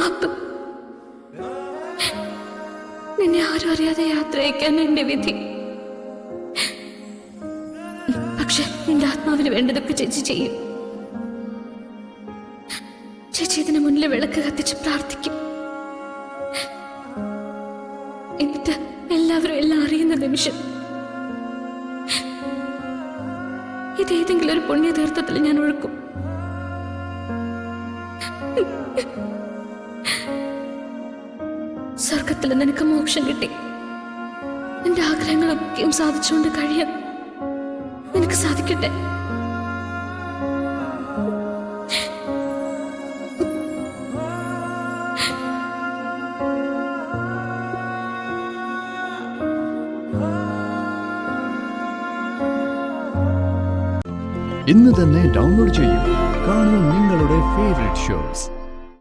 മാപ്പ്. നിന്നെ ആരും അറിയാതെ യാത്ര അയക്കാൻ എന്റെ വിധി. പക്ഷെ നിന്റെ ആത്മാവിന് വേണ്ടതൊക്കെ ചേച്ചി ചെയ്യും. ചേച്ചി ഇതിന് മുന്നിൽ വിളക്ക് കത്തിച്ച് പ്രാർത്ഥിക്കും. എന്നിട്ട് എല്ലാവരും എല്ലാം അറിയുന്ന നിമിഷം ഇതേതെങ്കിലും ഒരു പുണ്യതീർത്ഥത്തിൽ ഞാൻ ഒഴുക്കും. സ്വർഗത്തിൽ നിനക്ക് മോക്ഷം കിട്ടി. നിന്റെ ആഗ്രഹങ്ങളൊക്കെയും സാധിച്ചുകൊണ്ട് കഴിയാൻ നിനക്ക് സാധിക്കട്ടെ. ഇന്ന് തന്നെ ഡൗൺലോഡ് ചെയ്യൂ. കാണൂ നിങ്ങളുടെ ഫേവറേറ്റ് ഷോസ്.